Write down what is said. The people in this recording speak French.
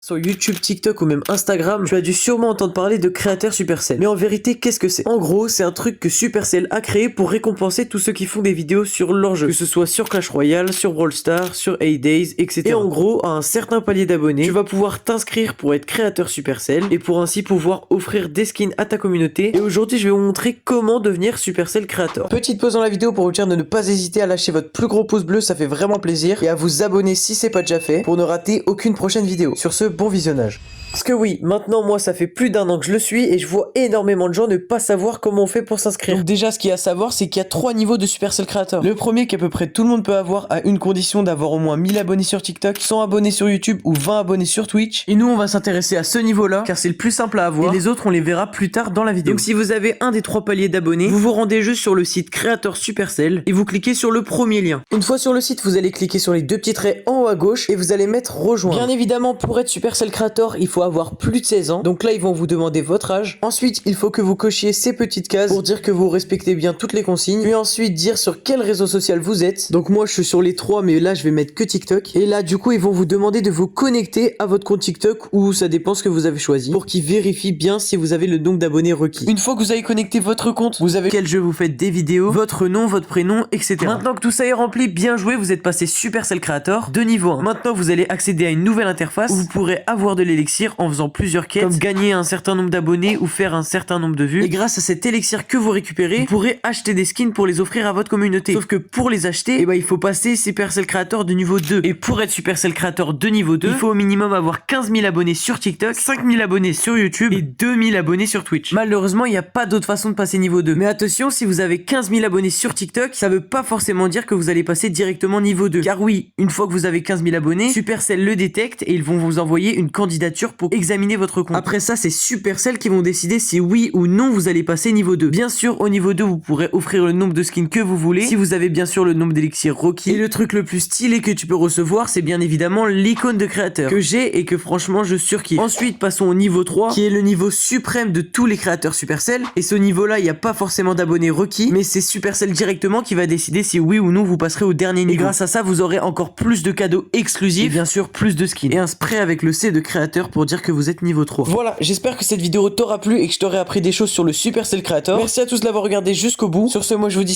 Sur YouTube, TikTok ou même Instagram, tu as dû sûrement entendre parler de créateurs Supercell. Mais en vérité, qu'est-ce que c'est? En gros, c'est un truc que Supercell a créé pour récompenser tous ceux qui font des vidéos sur leur jeu. Que ce soit sur Clash Royale, sur Brawl Stars, sur Hay-Days, etc. Et en gros, à un certain palier d'abonnés, tu vas pouvoir t'inscrire pour être créateur Supercell et pour ainsi pouvoir offrir des skins à ta communauté. Et aujourd'hui, je vais vous montrer comment devenir Supercell créateur. Petite pause dans la vidéo pour vous dire de ne pas hésiter à lâcher votre plus gros pouce bleu, ça fait vraiment plaisir. Et à vous abonner si c'est pas déjà fait pour ne rater aucune prochaine vidéo. Sur ce, bon visionnage. Parce que oui, maintenant moi ça fait plus d'1 an que je le suis et je vois énormément de gens ne pas savoir comment on fait pour s'inscrire. Donc déjà ce qu'il y a à savoir c'est qu'il y a 3 niveaux de Supercell Creator. Le premier qu'à peu près tout le monde peut avoir à une condition d'avoir au moins 1000 abonnés sur TikTok, 100 abonnés sur YouTube ou 20 abonnés sur Twitch. Et nous on va s'intéresser à ce niveau là car c'est le plus simple à avoir et les autres on les verra plus tard dans la vidéo. Donc si vous avez un des 3 paliers d'abonnés, vous vous rendez juste sur le site Creator Supercell et vous cliquez sur le premier lien. Une fois sur le site vous allez cliquer sur les 2 petits traits en haut à gauche et vous allez mettre rejoindre. Bien évidemment pour être Supercell Creator il faut avoir plus de 16 ans. Donc là ils vont vous demander votre âge. Ensuite il faut que vous cochiez ces petites cases pour dire que vous respectez bien toutes les consignes. Puis ensuite dire sur quel réseau social vous êtes. Donc moi je suis sur les 3 mais là je vais mettre que TikTok. Et là du coup ils vont vous demander de vous connecter à votre compte TikTok ou ça dépend ce que vous avez choisi pour qu'ils vérifient bien si vous avez le nombre d'abonnés requis. Une fois que vous avez connecté votre compte, vous avez quel jeu vous faites des vidéos, votre nom, votre prénom, etc. Maintenant que tout ça est rempli, bien joué, vous êtes passé Supercell Creator de niveau 1. Maintenant vous allez accéder à une nouvelle interface où vous pourrez avoir de l'élixir en faisant plusieurs quêtes, comme gagner un certain nombre d'abonnés ou faire un certain nombre de vues. Et grâce à cet élixir que vous récupérez, vous pourrez acheter des skins pour les offrir à votre communauté. Sauf que pour les acheter, il faut passer Supercell Creator de niveau 2. Et pour être Supercell Creator de niveau 2, il faut au minimum avoir 15 000 abonnés sur TikTok, 5 000 abonnés sur YouTube et 2 000 abonnés sur Twitch. Malheureusement, il n'y a pas d'autre façon de passer niveau 2. Mais attention, si vous avez 15 000 abonnés sur TikTok, ça veut pas forcément dire que vous allez passer directement niveau 2. Car oui, une fois que vous avez 15 000 abonnés, Supercell le détecte et ils vont vous envoyer une candidature pour examiner votre compte. Après ça, c'est Supercell qui vont décider si oui ou non vous allez passer niveau 2. Bien sûr, au niveau 2, vous pourrez offrir le nombre de skins que vous voulez, si vous avez bien sûr le nombre d'élixirs requis. Et le truc le plus stylé que tu peux recevoir, c'est bien évidemment l'icône de créateur, que j'ai et que franchement je surkiffe. Ensuite, passons au niveau 3, qui est le niveau suprême de tous les créateurs Supercell. Et ce niveau-là, il n'y a pas forcément d'abonnés requis, mais c'est Supercell directement qui va décider si oui ou non vous passerez au dernier niveau. Et grâce à ça, vous aurez encore plus de cadeaux exclusifs, et bien sûr plus de skins. Et un spray avec le C de créateur pour dire que vous êtes niveau 3. Voilà, j'espère que cette vidéo t'aura plu et que je t'aurai appris des choses sur le Supercell Creator. Merci à tous de l'avoir regardé jusqu'au bout. Sur ce, moi je vous dis